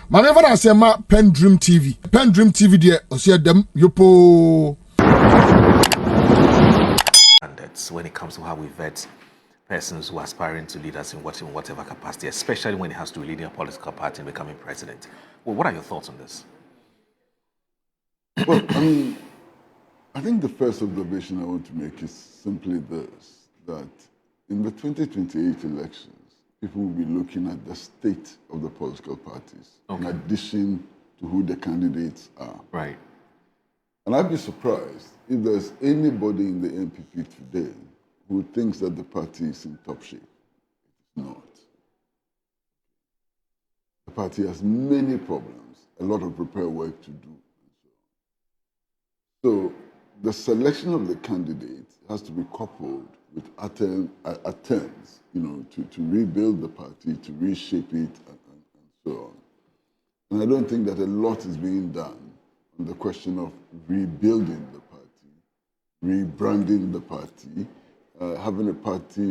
Manever I say ma PENDREAM TV. PENDREAM TV there, I see them yopo. And that's when it comes to how we vet persons who are aspiring to lead us in whatever capacity, especially when it has to be leading a political party and becoming president. Well, what are your thoughts on this? Well, I mean, I think the first observation I want to make is simply this, that in the 2028 elections, people will be looking at the state of the political parties, in addition to who the candidates are. Right. And I'd be surprised if there's anybody in the NPP today who thinks that the party is in top shape. It's not. The party has many problems, a lot of repair work to do. So the selection of the candidate has to be coupled with attempts, to rebuild the party, to reshape it, and so on. And I don't think that a lot is being done on the question of rebuilding the party, rebranding the party, having a party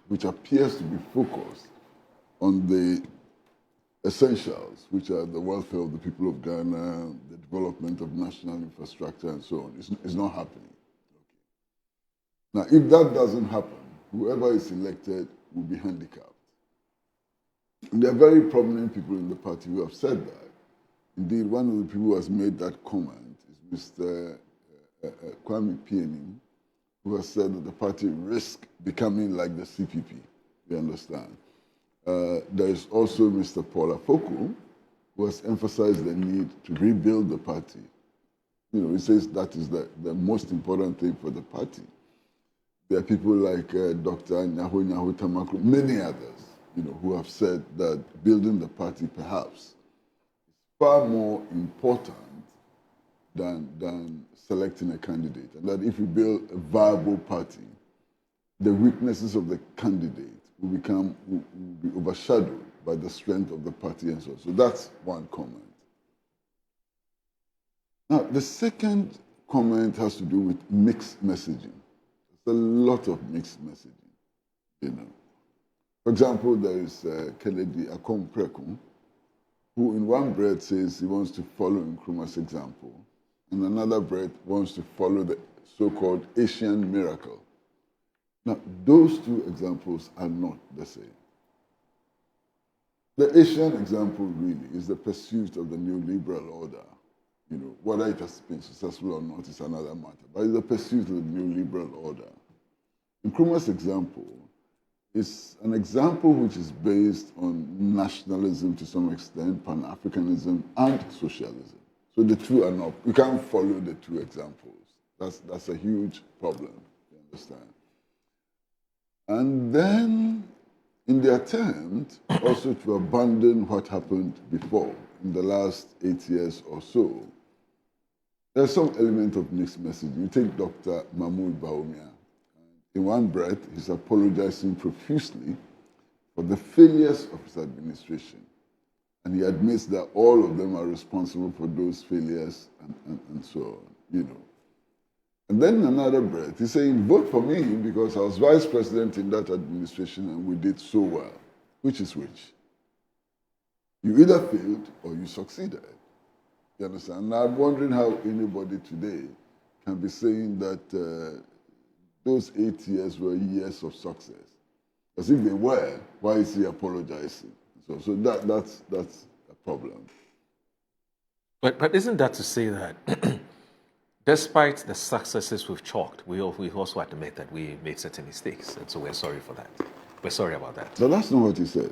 which appears to be focused on the essentials, which are the welfare of the people of Ghana, the development of national infrastructure, and so on. It's not happening. Now, if that doesn't happen, whoever is elected will be handicapped. And there are very prominent people in the party who have said that. Indeed, one of the people who has made that comment is Mr. Kwame Pieni, who has said that the party risks becoming like the CPP. You understand? There is also Mr. Paul Afoko, who has emphasized the need to rebuild the party. He says that is the most important thing for the party. There are people like Dr. Nyaho Tamakro, many others, who have said that building the party perhaps is far more important than selecting a candidate. And that if you build a viable party, the weaknesses of the candidate will be overshadowed by the strength of the party and so on. So that's one comment. Now, the second comment has to do with mixed messaging. There's a lot of mixed messaging, For example, there is Kennedy Akompreku, who in one breath says he wants to follow Nkrumah's example, in another breath wants to follow the so-called Asian miracle. Now, those two examples are not the same. The Asian example really is the pursuit of the neoliberal order. Whether it has been successful or not is another matter, but it's the pursuit of the neoliberal order. Nkrumah's example is an example which is based on nationalism to some extent, Pan-Africanism and socialism. So the two are not, you can't follow the two examples. That's a huge problem, you understand? And then, in the attempt also to abandon what happened before, in the last 8 years or so, there's some element of mixed messaging. You take Dr. Mahmoud Bawumia. In one breath, he's apologizing profusely for the failures of his administration. And he admits that all of them are responsible for those failures and so on, And then in another breath, he's saying, vote for me because I was vice president in that administration and we did so well. Which is which? You either failed or you succeeded. You understand? Now I'm wondering how anybody today can be saying that those 8 years were years of success. Because if they were, why is he apologizing? So that's a problem. But isn't that to say that despite the successes we've chalked, we also admit that we made certain mistakes, and so we're sorry for that. We're sorry about that. So that's not what he said.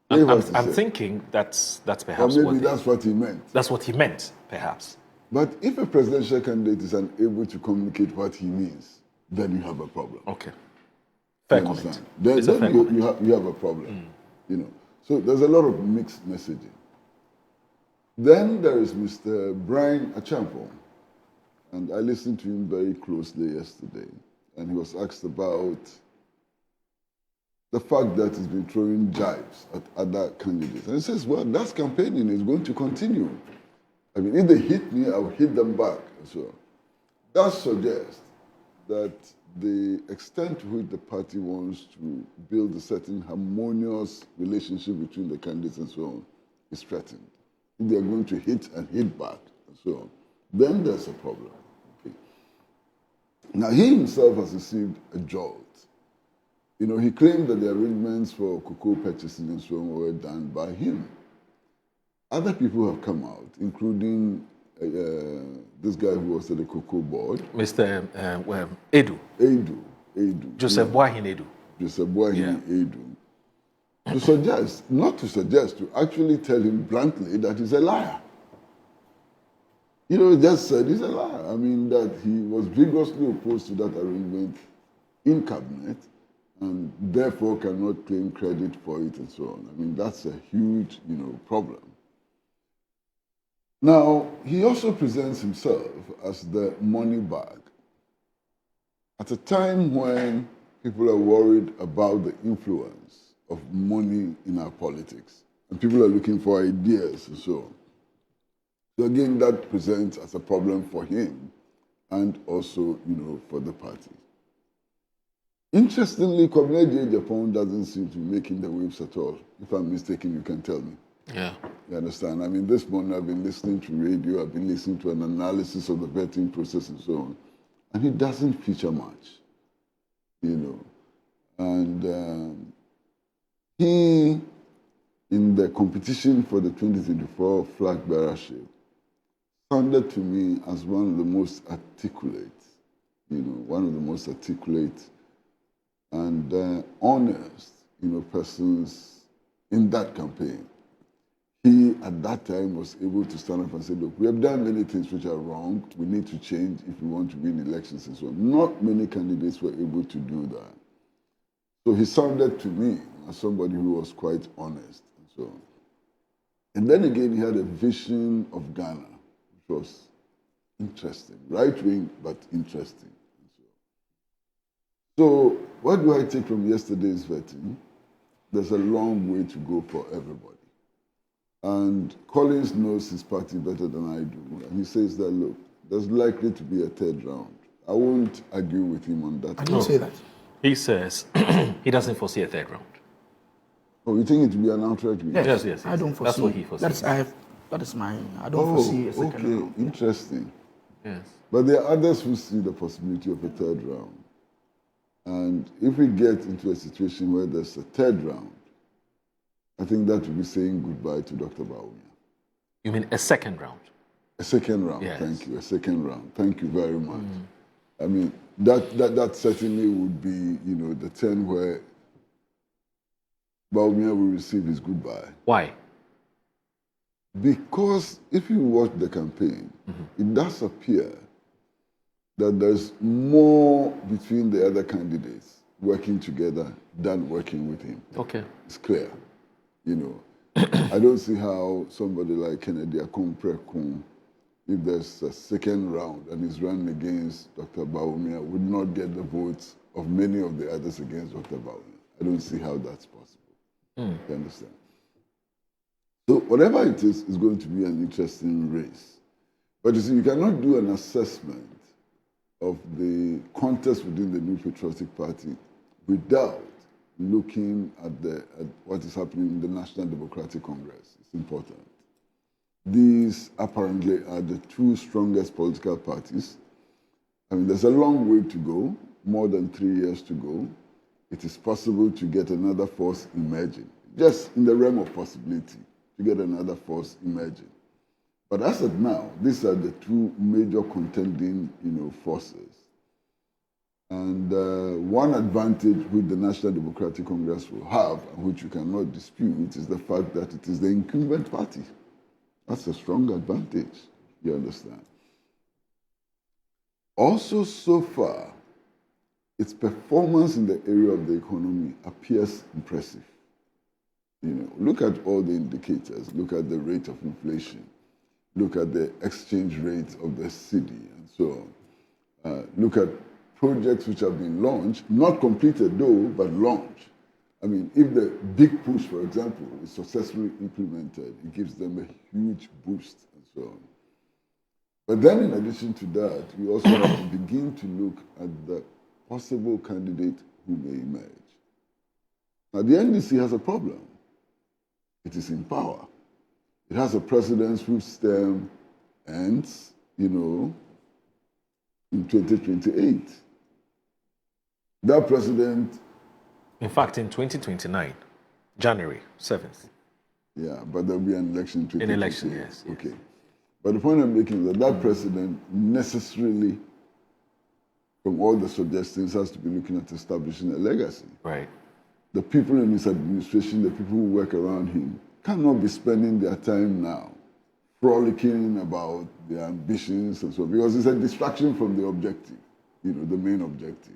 I'm thinking that's perhaps or maybe that's what he meant. That's what he meant, perhaps. But if a presidential candidate is unable to communicate what he means, then you have a problem. Okay. Fair comment. Then you have a problem. So there's a lot of mixed messaging. Then there is Mr. Brian Achampo, and I listened to him very closely yesterday, and he was asked about the fact that he's been throwing jibes at other candidates. And he says, well, that campaigning is going to continue. I mean, if they hit me, I'll hit them back. And so that suggests that the extent to which the party wants to build a certain harmonious relationship between the candidates and so on is threatened, if they're going to hit and hit back, and so on, then there's a problem. Okay. Now, he himself has received a jolt. You know, he claimed that the arrangements for cocoa purchasing and so on were done by him. Other people have come out, including this guy who was at the cocoa board. Mr. Edu. Edu. Joseph Boahin Edu. Joseph Boahin Edu. To actually tell him bluntly that he's a liar. You know, just said he's a liar. I mean, that he was vigorously opposed to that arrangement in cabinet and therefore cannot claim credit for it and so on. I mean, that's a huge, problem. Now, he also presents himself as the money bag. At a time when people are worried about the influence of money in our politics, and people are looking for ideas and so on. So again, that presents as a problem for him and also, for the party. Interestingly, Kwabena Japan doesn't seem to be making the waves at all. If I'm mistaken, you can tell me. Yeah. You understand? I mean, this morning I've been listening to radio, I've been listening to an analysis of the vetting process and so on, and he doesn't feature much, And he, in the competition for the 2024 flag bearership, sounded to me as one of the most articulate, and honest, persons in that campaign. He, at that time, was able to stand up and say, look, we have done many things which are wrong. We need to change if we want to win elections and so on. Not many candidates were able to do that. So he sounded to me as somebody who was quite honest and so on. And then again, he had a vision of Ghana, which was interesting. Right-wing, but interesting. So what do I take from yesterday's vetting? There's a long way to go for everybody. And Conlins knows his party better than I do. And he says that, look, there's likely to be a third round. I won't argue with him on that. I didn't say that. He says he doesn't foresee a third round. Oh, you think it will be an outright win? Yes. I don't foresee. That's what he foresees. That is mine. I don't foresee a second round. Interesting. Yes. But there are others who see the possibility of a third round. And if we get into a situation where there's a third round, I think that would be saying goodbye to Dr. Bawumia. You mean a second round? A second round, yes. Thank you. A second round. Thank you very much. I mean, that certainly would be, the turn where Bawumia will receive his goodbye. Why? Because if you watch the campaign, it does appear that there's more between the other candidates working together than working with him. Okay. It's clear. I don't see how somebody like Nketia, if there's a second round and he's running against Dr. Bawumia, would not get the votes of many of the others against Dr. Bawumia. I don't see how that's possible. You understand? So whatever it is going to be an interesting race. But you see, you cannot do an assessment of the contest within the New Patriotic Party without looking at what is happening in the National Democratic Congress. It's important. These apparently are the two strongest political parties. I mean, there's a long way to go, more than 3 years to go. It is possible to get another force emerging, just in the realm of possibility, to get another force emerging. But as of now, these are the two major contending, forces. And one advantage which the National Democratic Congress will have, and which you cannot dispute, is the fact that it is the incumbent party. That's a strong advantage, you understand. Also, so far, its performance in the area of the economy appears impressive. Look at all the indicators. Look at the rate of inflation. Look at the exchange rate of the city and so on. Look at projects which have been launched, not completed though, but launched. I mean, if the big push, for example, is successfully implemented, it gives them a huge boost and so on. But then in addition to that, we also have to begin to look at the possible candidate who may emerge. Now, the NDC has a problem. It is in power. It has a president whose term ends, in 2028. That president... In fact, in 2029, January 7th. Yeah, but there'll be an election in 2028. An election, yes. Okay. But the point I'm making is that president necessarily, from all the suggestions, has to be looking at establishing a legacy. Right. The people in his administration, the people who work around him, cannot be spending their time now frolicking about their ambitions and so on, because it's a distraction from the objective, the main objective.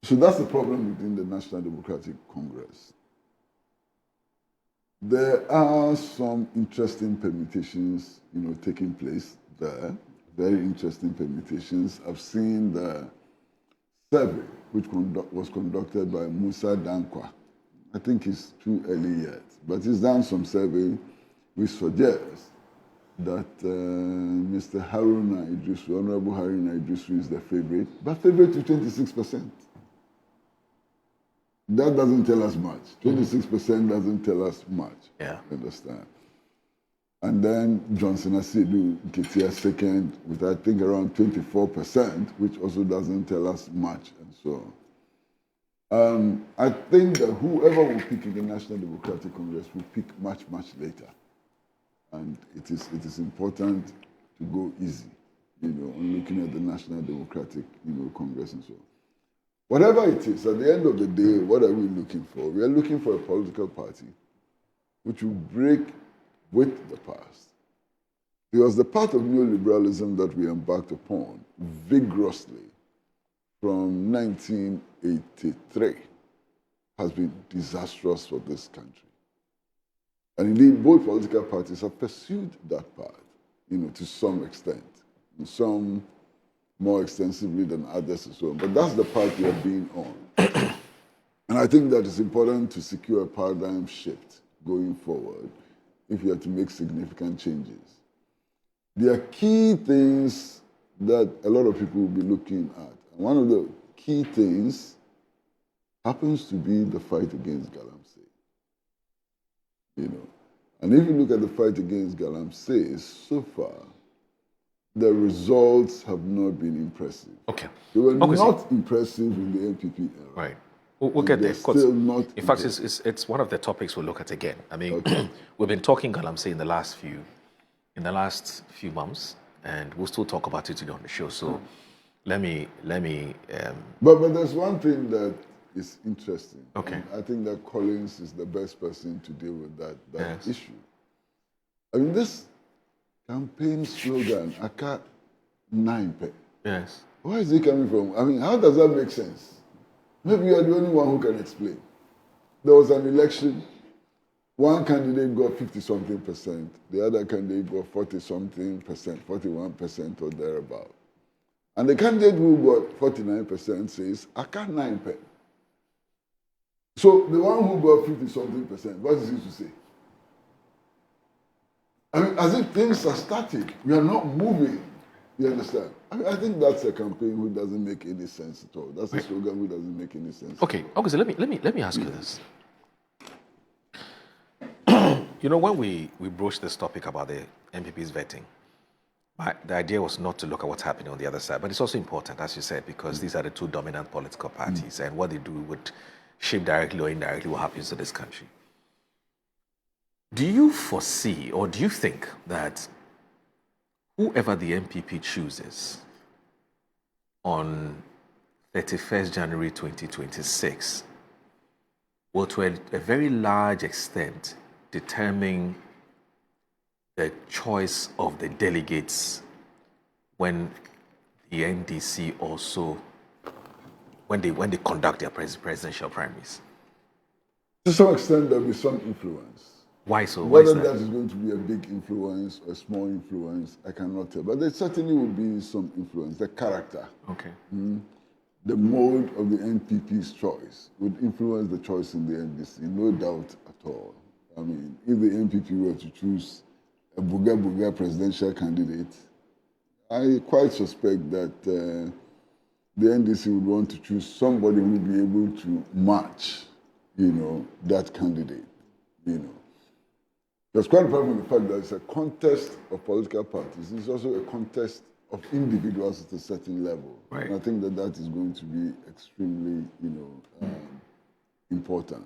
So that's the problem within the National Democratic Congress. There are some interesting permutations, taking place there. Very interesting permutations. I've seen the survey which was conducted by Musa Dankwa. I think it's too early yet, but he's done some survey which suggests that Mr. Haruna Idrisu, Honorable Haruna Idrisu, is the favorite, but favorite to 26%. That doesn't tell us much. 26% doesn't tell us much. Yeah. Understand? And then Johnson Asidu Nketia second with, I think, around 24%, which also doesn't tell us much, and so on. I think that whoever will pick in the National Democratic Congress will pick much, much later. And it is important to go easy, on looking at the National Democratic, Congress and so on. Whatever it is, at the end of the day, what are we looking for? We are looking for a political party which will break with the past. Because the path of neoliberalism that we embarked upon vigorously from 1983 has been disastrous for this country. And indeed, both political parties have pursued that path, to some extent. And some more extensively than others and so on. But that's the path we have been on. And I think that it's important to secure a paradigm shift going forward if you have to make significant changes. There are key things that a lot of people will be looking at. And one of the key things happens to be the fight against Galamsey. And if you look at the fight against Galamsey, so far, the results have not been impressive. Okay. They were not impressive in the NPP era. Right. We'll get there. Still not in fact, it's one of the topics we'll look at again. I mean, we've been talking Galamsey in the last few months, and we'll still talk about it today on the show. So let me. But there's one thing that is interesting. Okay. I think that Conlins is the best person to deal with that Yes. issue. I mean, this campaign slogan, Aka 9P. Yes. Where is it coming from? I mean, how does that make sense? Maybe you are the only one who can explain. There was an election. One candidate got 50-something%. The other candidate got 40-something%, 41% or thereabout. And the candidate who got 49% says, Aka 9P. So the one who got 50-something%, what is he to say? I mean, as if things are static. We are not moving. You understand? I mean, I think that's a campaign who doesn't make any sense at all. That's a slogan who doesn't make any sense. Okay. So let me ask you this. When we broached this topic about the MPP's vetting, the idea was not to look at what's happening on the other side, but it's also important, as you said, because these are the two dominant political parties, and what they do would shape directly or indirectly what happens to this country. Do you foresee, or do you think that whoever the MPP chooses on 31st January 2026 will to a very large extent determine the choice of the delegates when the NDC also, when they conduct their presidential primaries? To some extent, there will be some influence. Why so? Whether that is going to be a big influence or a small influence, I cannot tell. But there certainly will be some influence. The character, the mode of the NPP's choice would influence the choice in the NDC, no doubt at all. I mean, if the NPP were to choose a Buga presidential candidate, I quite suspect that the NDC would want to choose somebody who would be able to match, that candidate, There's quite apart from the fact that it's a contest of political parties, it's also a contest of individuals at a certain level. Right. And I think that is going to be extremely, important.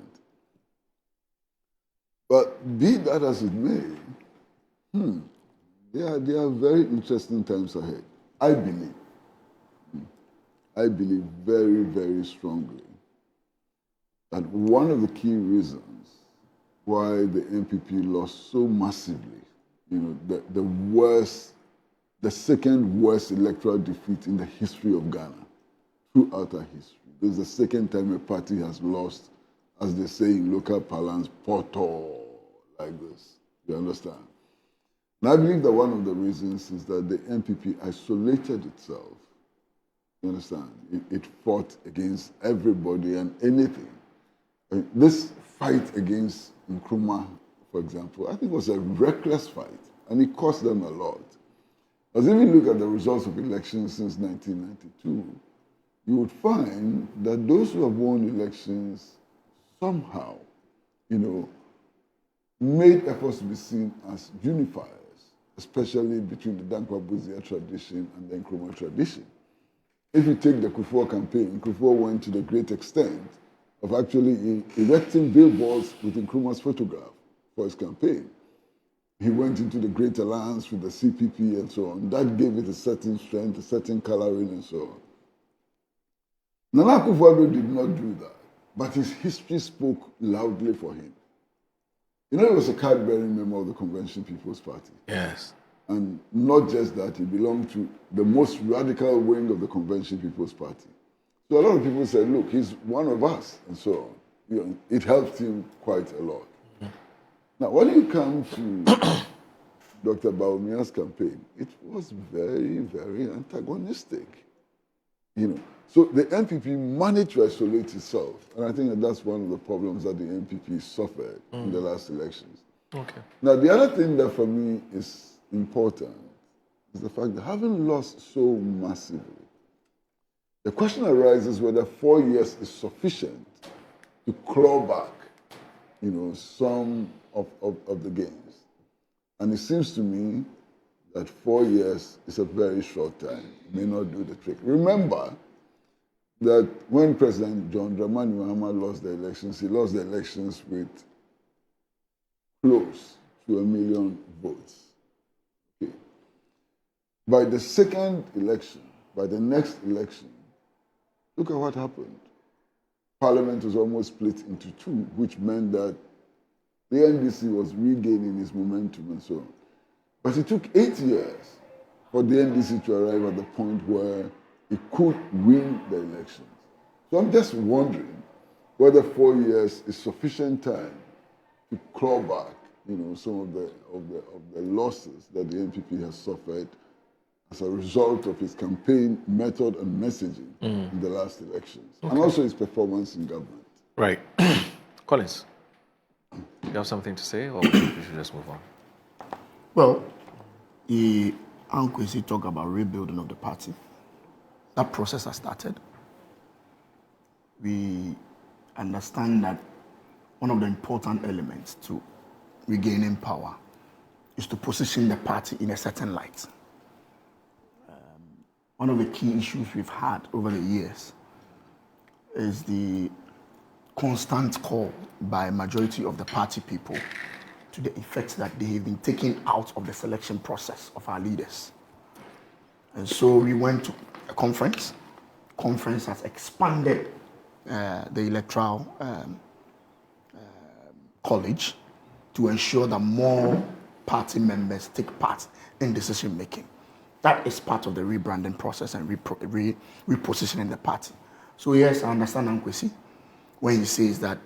But be that as it may, there are very interesting times ahead. I believe very, very strongly that one of the key reasons why the NPP lost so massively, the second worst electoral defeat in the history of Ghana, throughout our history. This is the second time a party has lost, as they say in local parlance, poto, like this. You understand? And I believe that one of the reasons is that the NPP isolated itself. You understand? It fought against everybody and anything. This fight against Nkrumah, for example, I think was a reckless fight, and it cost them a lot. As if you look at the results of elections since 1992, you would find that those who have won elections somehow, made efforts to be seen as unifiers, especially between the Dankwa-Buzia tradition and the Nkrumah tradition. If you take the Kufuor campaign, Kufuor went to the great extent of actually erecting billboards with Nkrumah's photograph for his campaign. He went into the Great Alliance with the CPP and so on. That gave it a certain strength, a certain coloring and so on. Nana Akufo-Addo did not do that, but his history spoke loudly for him. He was a card-bearing member of the Convention People's Party. Yes. And not just that, he belonged to the most radical wing of the Convention People's Party. So a lot of people said, look, he's one of us, and so on. It helped him quite a lot. Mm-hmm. Now, when you come to Dr. Bawumia's campaign, it was very, very antagonistic. So the NPP managed to isolate itself, and I think that's one of the problems that the NPP suffered in the last elections. Okay. Now, the other thing that for me is important is the fact that having lost so massively, the question arises whether 4 years is sufficient to claw back, some of the gains. And it seems to me that 4 years is a very short time. It may not do the trick. Remember that when President John Dramani Mahama lost the elections, he lost the elections with close to 1 million votes. Okay. By the second election, by the next election, look at what happened. Parliament was almost split into two, which meant that the NDC was regaining its momentum and so on. But it took 8 years for the NDC to arrive at the point where it could win the elections. So I'm just wondering whether 4 years is sufficient time to claw back, some of the losses that the NPP has suffered as a result of its campaign method and messaging in the last elections, and also its performance in government. Right. Conlins, you have something to say, or we should just move on? Well, Nketia talk about rebuilding of the party. That process has started. We understand that one of the important elements to regaining power is to position the party in a certain light. One of the key issues we've had over the years is the constant call by a majority of the party people to the effect that they have been taken out of the selection process of our leaders. And so we went to a conference. Conference has expanded the electoral college to ensure that more party members take part in decision making. That is part of the rebranding process and repositioning the party. So yes, I understand Nketia when he says that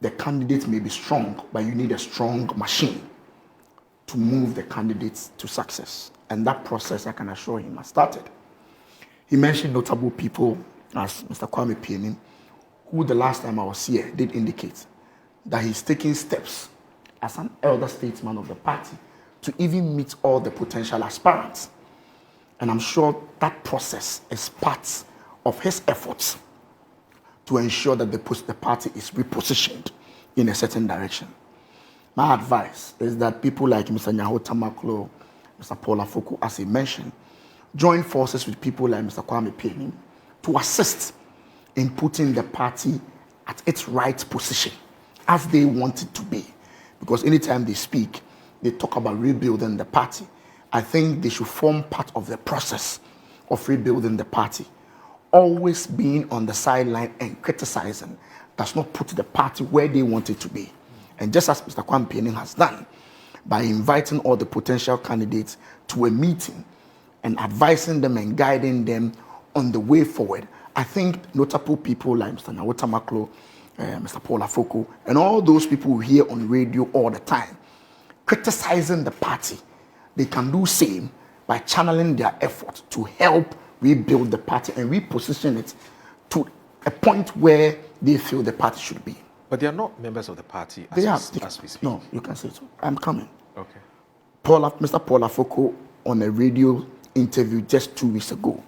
the candidate may be strong, but you need a strong machine to move the candidates to success. And that process, I can assure him, has started. He mentioned notable people as Mr. Kwame Pienin, who the last time I was here did indicate that he's taking steps as an elder statesman of the party to even meet all the potential aspirants. And I'm sure that process is part of his efforts to ensure that the party is repositioned in a certain direction. My advice is that people like Mr. Nyahota Maklo, Mr. Paul Afoko, as he mentioned, join forces with people like Mr. Kwame Penny to assist in putting the party at its right position as they want it to be. Because anytime they speak, they talk about rebuilding the party. I think they should form part of the process of rebuilding the party. Always being on the sideline and criticizing does not put the party where they want it to be. And just as Mr. Kwame Penny has done, by inviting all the potential candidates to a meeting and advising them and guiding them on the way forward, I think notable people like Mr. Nyahota Maklo, Mr. Paul Afoko, and all those people we hear on radio all the time, criticizing the party, they can do same by channeling their effort to help rebuild the party and reposition it to a point where they feel the party should be. But they are not members of the party as we speak. No, you can say so. I'm coming. Okay. Mr. Paul Afoko, on a radio interview just 2 weeks ago,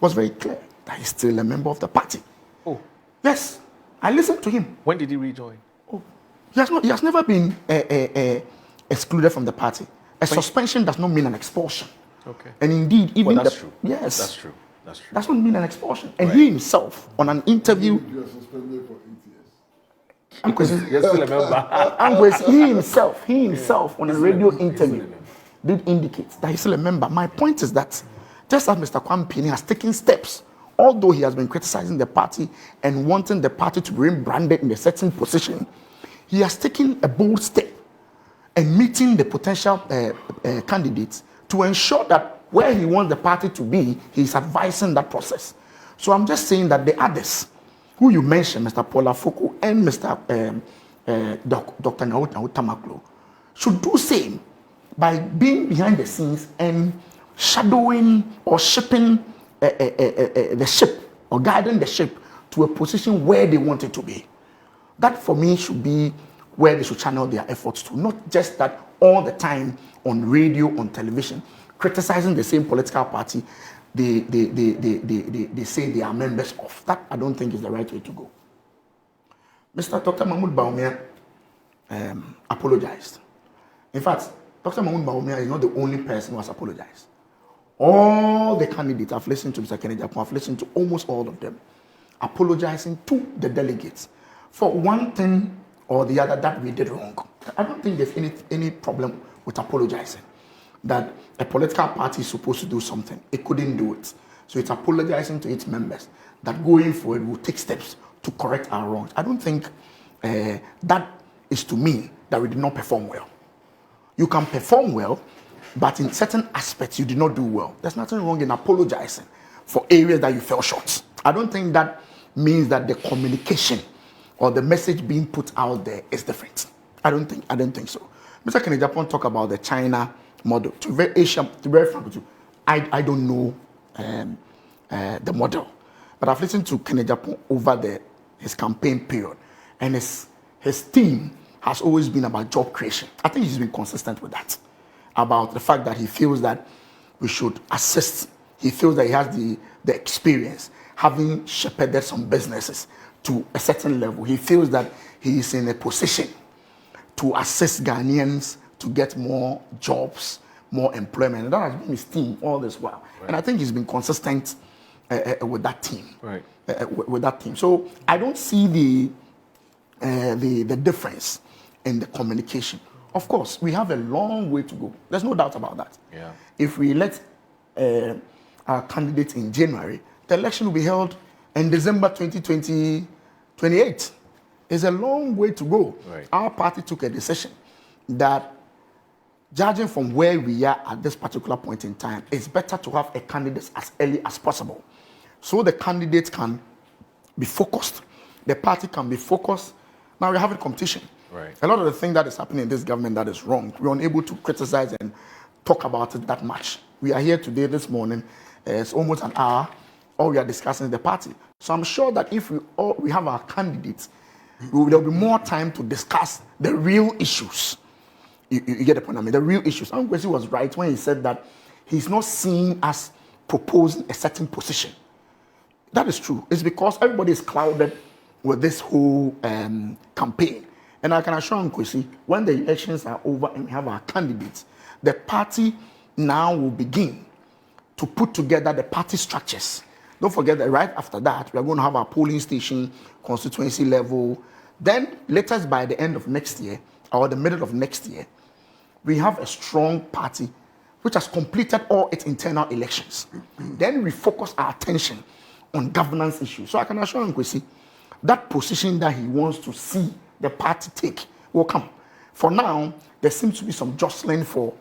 was very clear that he's still a member of the party. Oh. Yes, I listened to him. When did he rejoin? Oh, he has never been excluded from the party. Suspension does not mean an expulsion. Okay. And indeed, even that's true. Yes. That's true. That's true. Does not mean an expulsion. And he himself, on an interview, You are suspended for 8 years. You're still a member. he himself, on a radio interview, did indicate that he's still a member. My point is that, just as Mr. Kwame Penny has taken steps, although he has been criticizing the party and wanting the party to be rebranded in a certain position, he has taken a bold step and meeting the potential candidates to ensure that where he wants the party to be, he's advising that process. So I'm just saying that the others, who you mentioned, Mr. Paul Afoko and Mr. Dr. Nyahota Maklo, should do same by being behind the scenes and shadowing or shipping the ship or guiding the ship to a position where they want it to be. That for me should be where they should channel their efforts to, not just that all the time on radio, on television, criticizing the same political party they say they are members of. That I don't think is the right way to go. Mr. Dr. Mahmoud Bawumia apologized. In fact, Dr. Mahmoud Bawumia is not the only person who has apologized. All the candidates I've listened to, Mr. Kennedy, I've listened to almost all of them, apologizing to the delegates for one thing or the other that we did wrong. I don't think there's any problem with apologizing. That a political party is supposed to do something, it couldn't do it. So it's apologizing to its members that going forward will take steps to correct our wrongs. I don't think that is to mean that we did not perform well. You can perform well, but in certain aspects you did not do well. There's nothing wrong in apologizing for areas that you fell short. I don't think that means that the communication or the message being put out there is different. I don't think so. Mr. Kennedy Japan talk about the China model. To be very frank with you, I don't know the model, but I've listened to Kennedy Japan over his campaign period, and his theme has always been about job creation. I think he's been consistent with that, about the fact that he feels that we should assist. He feels that he has the experience, having shepherded some businesses to a certain level. He feels that he is in a position to assist Ghanaians to get more jobs, more employment. And that has been his theme all this while. Right. And I think he's been consistent with that team. Right. With that team. So I don't see the difference in the communication. Of course, we have a long way to go. There's no doubt about that. Yeah. If we elect our candidates in January, the election will be held in December 2028. It's a long way to go. Right. Our party took a decision that, judging from where we are at this particular point in time, it's better to have a candidate as early as possible, so the candidates can be focused, the party can be focused. Now we're having competition. Right. A lot of the things that is happening in this government that is wrong, we're unable to criticize and talk about it that much. We are here today, this morning, it's almost an hour, all we are discussing is the party. So I'm sure that if we have our candidates, there will be more time to discuss the real issues. You get the point I mean? The real issues. Nketia was right when he said that he's not seen us proposing a certain position. That is true. It's because everybody is clouded with this whole campaign. And I can assure Nkwesi, when the elections are over and we have our candidates, the party now will begin to put together the party structures. Don't forget that right after that, we are going to have our polling station, constituency level. Then, latest by the end of next year, or the middle of next year, we have a strong party which has completed all its internal elections. Then we focus our attention on governance issues. So I can assure Nkwesi, that position that he wants to see the party take will come. For now, there seems to be some jostling for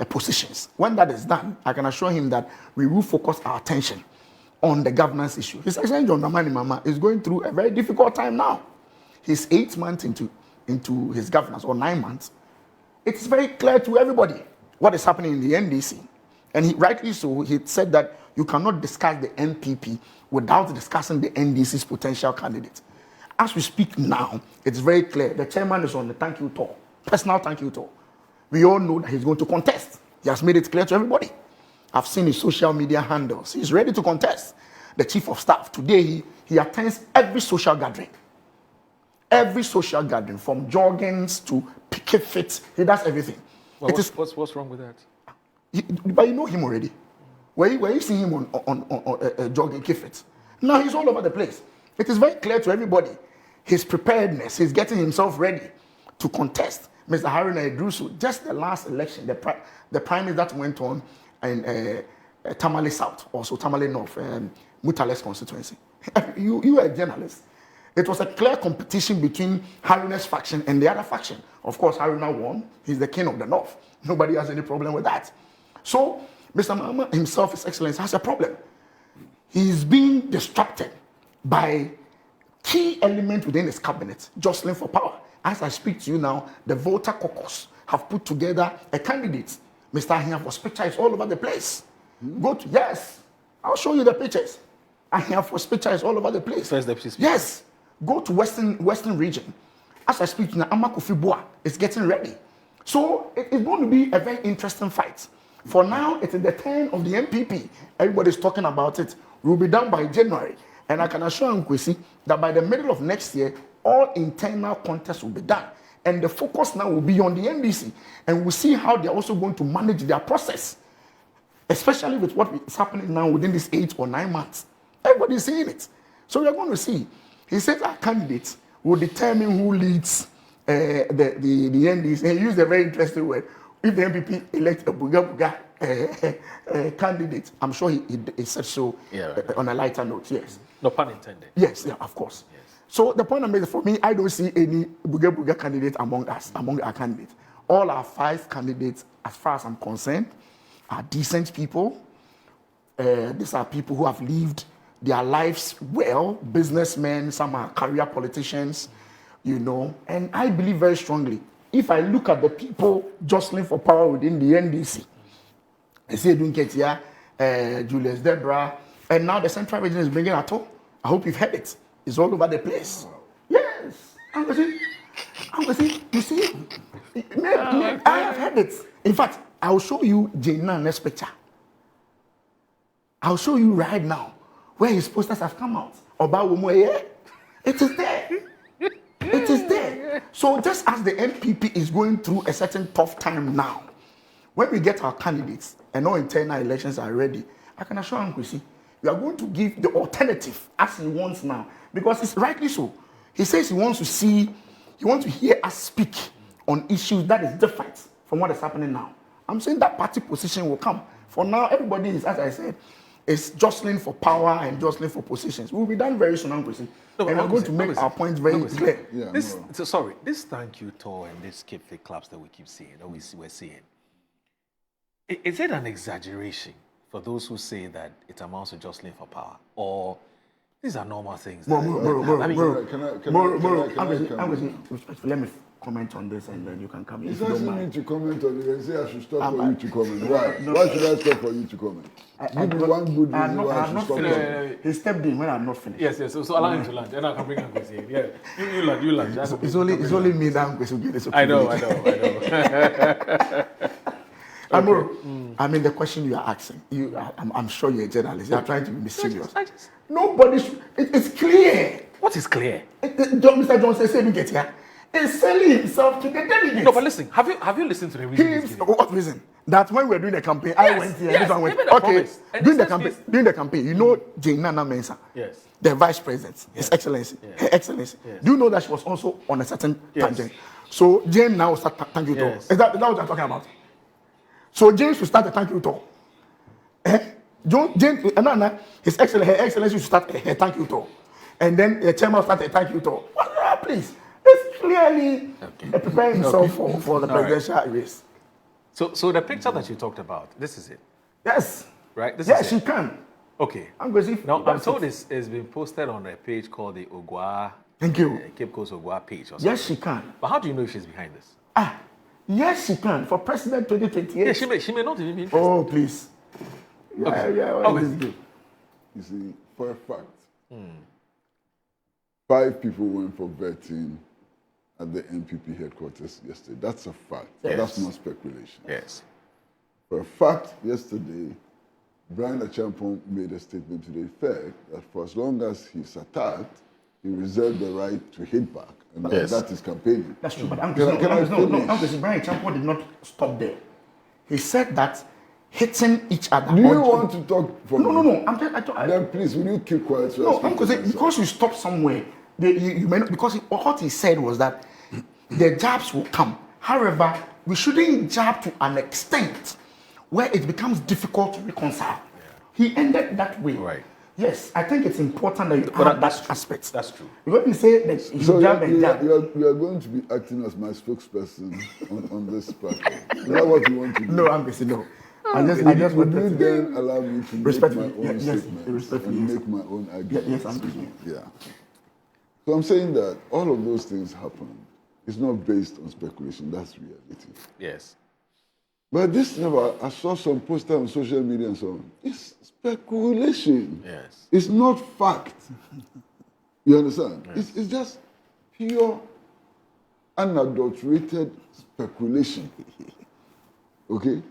positions. When that is done, I can assure him that we will focus our attention on the governance issue. His Excellency John Dramani Mahama is going through a very difficult time now. He's 8 months into his governance, or 9 months. It's very clear to everybody what is happening in the NDC. And he rightly so, he said that you cannot discuss the NPP without discussing the NDC's potential candidate. As we speak now, it's very clear. The chairman is on the thank you tour, personal thank you tour. We all know that he's going to contest. He has made it clear to everybody. I've seen his social media handles. He's ready to contest. The chief of staff, today he attends every social gathering. Every social gathering, from joggings to picket fits, he does everything. Well, what's wrong with that? But you know him already. Where you see him on jogging fit? Now he's all over the place. It is very clear to everybody his preparedness. He's getting himself ready to contest. Mr. Haruna Idrusu, just the last election, the primary that went on in Tamale South, also Tamale North, Mutale's constituency. You are a journalist. It was a clear competition between Haruna's faction and the other faction. Of course, Haruna won. He's the king of the North. Nobody has any problem with that. So, Mr. Mahama himself, His Excellency, has a problem. He's being distracted by key elements within his cabinet, jostling for power. As I speak to you now, the voter caucus have put together a candidate. Mr. Ahiafo's picture is all over the place. Go to, yes, I'll show you the pictures. Ahiafo's picture is all over the place. First deputy speaker. Yes, go to Western region. As I speak to you now, Amakofi Boa is getting ready. So it's going to be a very interesting fight. For now, it is the turn of the MPP. Everybody's talking about it. It will be done by January. And I can assure Nkwesi that by the middle of next year, all internal contests will be done. And the focus now will be on the NDC. And we'll see how they're also going to manage their process, especially with what is happening now within these 8 or 9 months. Everybody's seeing it. So we're going to see. He said our candidates will determine who leads the NDC. And he used a very interesting word. If the MPP elect a Buga candidate, I'm sure he said so on a lighter note, yes. No pun intended. Yes, yeah, of course. Yes. So the point I made, for me, I don't see any Buga candidate among us, among our candidates. All our 5 candidates, as far as I'm concerned, are decent people. These are people who have lived their lives well, businessmen, some are career politicians, you know. And I believe very strongly, if I look at the people jostling for power within the NDC, I see Nketia, Julius Debra, and now the Central Region is bringing at all. I hope you've heard it. It's all over the place. Yes. You see? I have heard it. In fact, I'll show you Jaina next picture. I'll show you right now where his posters have come out. It is there. It is there. So just as the NPP is going through a certain tough time now, when we get our candidates and all internal elections are ready, I can assure Nkwesi, we are going to give the alternative as he wants now. Because it's rightly so. He says he wants to hear us speak on issues that is different from what is happening now. I'm saying that party position will come. For now, everybody is, as I said, is jostling for power and jostling for positions. We'll be done very soon, Nkwesi. And we're going to make our point very clear. Yeah, this thank you tour and this keep fit clubs that we keep seeing, that we're seeing, is it an exaggeration for those who say that it amounts to jostling for power? Or these are normal things? Let me comment on this and then you can come in. He doesn't need to comment on it and say I should stop for you to comment. Why? Why should I stop for you to comment? Give me one good reason why I should stop. He stepped in when I'm not finished. Yes. So allow him to lunch, and I can bring Nkwesi in. Yeah, you lunch. It's only me that Nkwesi will get this. I know. I mean, the question you are asking, I'm sure you're a journalist. You're trying to be mysterious. Nobody should. It's clear. What is clear? Mr. Johnson said Nketia is selling himself to the delegates. No, but listen, have you listened to the reason? What reason? That when we were doing the campaign, I went here. Yes, This one went. they made a Okay, promise. And during the campaign, you know Jane Nana Mensah, Yes. the vice president, His Excellency, Her Excellency. Yes. Do you know that she was also on a certain Yes. tangent? So Jane now start thank you talk. Yes. Is that what you're talking about? So Jane should start a thank you talk. Jane, Nana, His Excellency, Her Excellency should start a thank you talk, and then the chairman start a thank you talk. Please, it's clearly preparing himself for the presidential race. So the picture that you talked about, this is it, Yes. right? This Yes, is she it. can. Okay. I'm going to see. Now, I'm told it's been posted on a page called the Ogwa, Thank you. Cape Coast Ogwa page or something. Yes, she can. But how do you know if she's behind this? Yes, she can. For President 2028. Yeah, she may not even be interested. Oh, please. Okay. You see, for a fact, 5 people went for vetting at the NPP headquarters yesterday. That's a fact. Yes. That's not speculation. Yes. For a fact, yesterday, Brian Achampong made a statement to the effect that for as long as he's attacked, he reserved the right to hit back. And that is campaigning. That's true. But Brian Champo did not stop there. He said that hitting each other. Do you want to talk for me? No. Then please, will you keep quiet? So No, because you stop somewhere, you may not, because what he said was that the jabs will come. However, we shouldn't jab to an extent where it becomes difficult to reconcile. He ended that way. Right. Yes, I think it's important that you But add that's that true. aspect. That's true. Because you say that you So jab and jab. you are going to be acting as my spokesperson on this platform. Is that what you want to do? No, I'm busy. No. I just Would want you to then allow me to make my Respectfully, own yes, statements respectfully, and yes. make my own arguments? Yes, I'm busy. Yeah. So I'm saying that all of those things happen. It's not based on speculation. That's reality. Yes. But this never, I saw some poster on social media and so on. It's speculation. Yes. It's not fact. You understand? Yes. It's just pure, unadulterated speculation. Okay?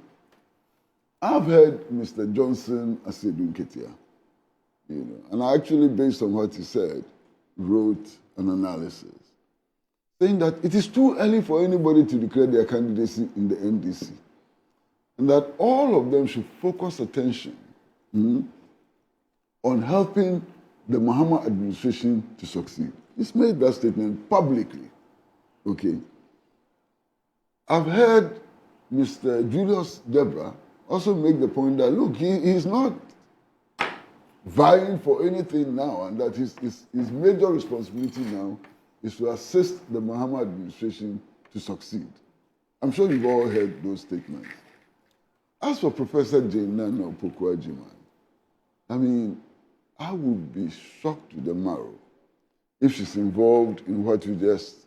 I've heard Mr. Johnson Asedu Nketia, and I actually, based on what he said, wrote an analysis saying that it is too early for anybody to declare their candidacy in the NDC, and that all of them should focus attention on helping the Mahama administration to succeed. He's made that statement publicly. Okay. I've heard Mr. Julius Debra also make the point that, look, he's not vying for anything now, and that his major responsibility now is to assist the Mahama administration to succeed. I'm sure you've all heard those statements. As for Professor Jane Nana Opoku-Agyeman, I mean, I would be shocked to the marrow if she's involved in what you just,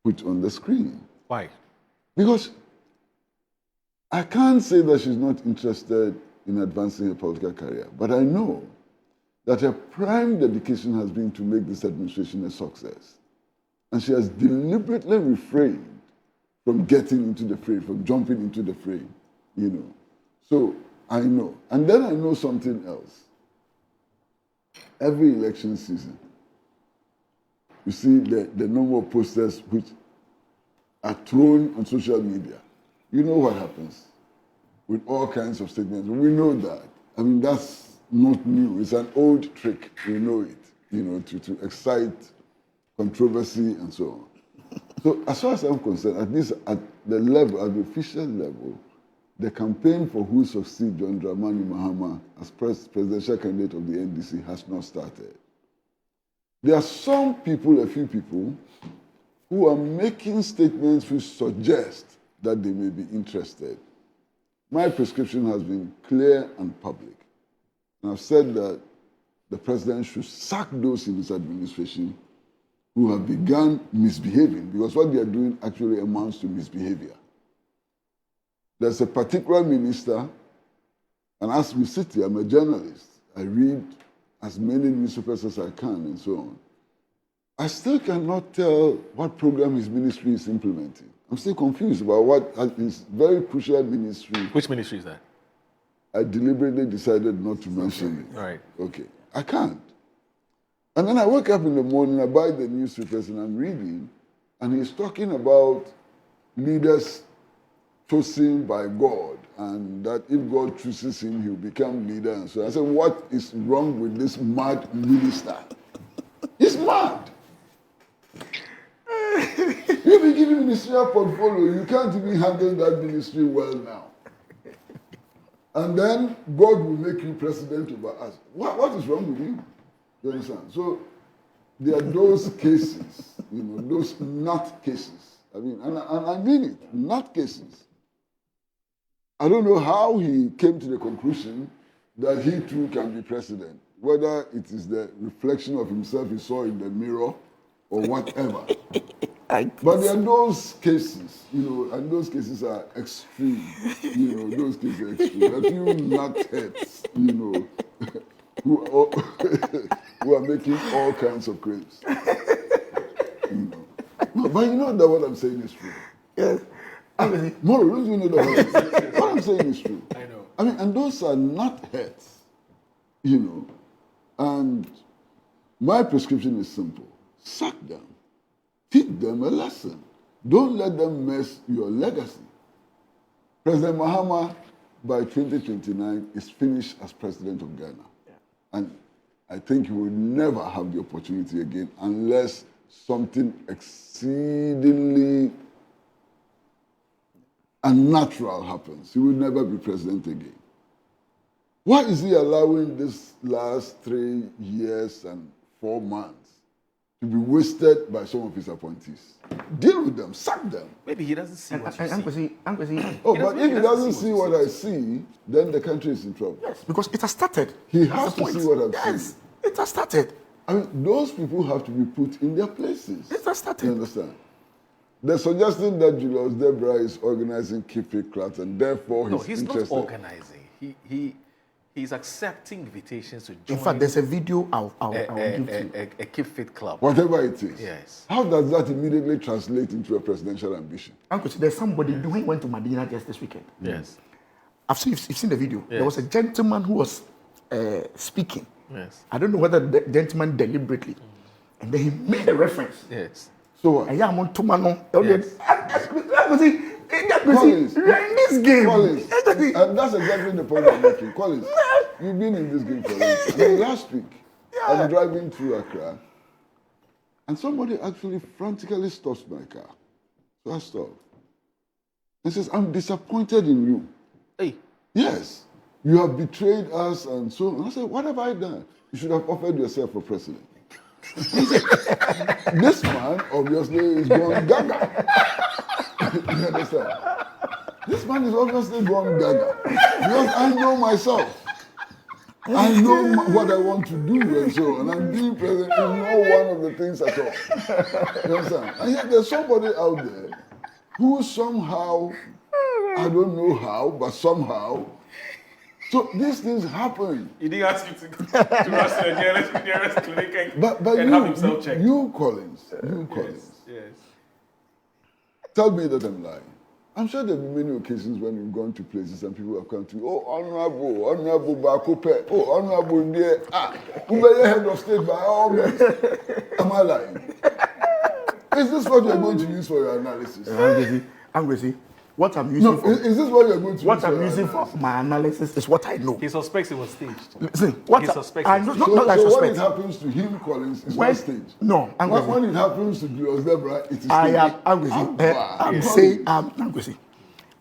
put on the screen. Why? Because I can't say that she's not interested in advancing her political career, but I know that her prime dedication has been to make this administration a success. And she has deliberately refrained from getting into the fray, from jumping into the fray, So I know. And then I know something else. Every election season, you see the number of posters which are thrown on social media. You know what happens with all kinds of statements. We know that. I mean, that's not new. It's an old trick. We know it, to excite controversy and so on. So as far as I'm concerned, at least at the level, at the official level, the campaign for who succeed John Dramani Mahama as presidential candidate of the NDC has not started. There are some people, a few people, who are making statements which suggest that they may be interested. My prescription has been clear and public. And I've said that the president should sack those in his administration who have begun misbehaving, because what they are doing actually amounts to misbehavior. There's a particular minister, and as we sit here, I'm a journalist. I read as many newspapers as I can and so on. I still cannot tell what program his ministry is implementing. I'm still confused about what his very crucial ministry. Which ministry is that? I deliberately decided not to mention it. All right. Okay. I can't. And then I wake up in the morning, I buy the newspapers and I'm reading, and he's talking about leaders chosen by God, and that if God chooses him, he'll become leader. And so I said, what is wrong with this mad minister? He's mad. You've been given ministerial portfolio, you can't even handle that ministry well now. And then God will make you president over us. What is wrong with you? You understand? So there are those cases, those nut cases. I mean, and I mean it, nut cases. I don't know how he came to the conclusion that he too can be president, whether it is the reflection of himself he saw in the mirror or whatever. But there are those cases, and those cases are extreme. Those cases are extreme. A few nutheads, who are making all kinds of claims. No, but you know that what I'm saying is true. Yes. Moro, don't you know that what I'm saying is true? I know. I mean, and those are nutheads, and my prescription is simple. Sack them. Teach them a lesson. Don't let them mess your legacy. President Mahama, by 2029, is finished as president of Ghana. Yeah. And I think he will never have the opportunity again unless something exceedingly unnatural happens. He will never be president again. Why is he allowing this last 3 years and 4 months to be wasted by some of his appointees? Deal with them, sack them. Maybe he doesn't see what you see. Oh, but if he doesn't see what I see, then the country is in trouble. Yes, because it has started. He has to see what I'm seeing. Yes, it has started. I mean, those people have to be put in their places. It has started. You understand? They're suggesting that Julius Debra is organizing Keep It Class, and therefore he's interested. not organizing. He's accepting invitations to join. In fact, there's a video I'll give to you. A Keep Fit club. Whatever it is. Yes. How does that immediately translate into a presidential ambition? Uncle, there's somebody doing went to Medina just this weekend. Yes. You've seen the video. Yes. There was a gentleman who was speaking. Yes. I don't know whether the gentleman deliberately, and then he made a reference. Yes. So what? And yeah, Collins. in this game. Collins. And that's exactly the point I'm making. Collins, you've been in this game for a long time. I mean, last week, I'm driving through Accra, and somebody actually frantically stops my car. So I stop. And says, I'm disappointed in you. Hey. Yes. You have betrayed us and so on. And I said, what have I done? You should have offered yourself for president. This man obviously is going gaga. You understand? This man is obviously going gaga. Because I know myself. I know what I want to do and so on. And I'm being president is not one of the things at all. You understand? And yet there's somebody out there who somehow, I don't know how, but somehow, so these things happen. He didn't ask you to rush to the nearest clinic and have himself checked. You Collins. Yes. Tell me that I'm lying. I'm sure there have been many occasions when we've gone to places and people have come to you, oh, Honorable Bakope, oh, Honorable dear, who be the head of state by all means. Am I lying? Is this what you're going to use for your analysis? I'm going to see. What I'm using for is this what you're going to what use I'm for using for my analysis is what I know. He suspects it was staged. Listen, what He I suspects know, it. not like so when suspect. it happens to him, Collins, it's When- not staged. No, I'm going When it happens to Julius Debra, it is staged. I'm going to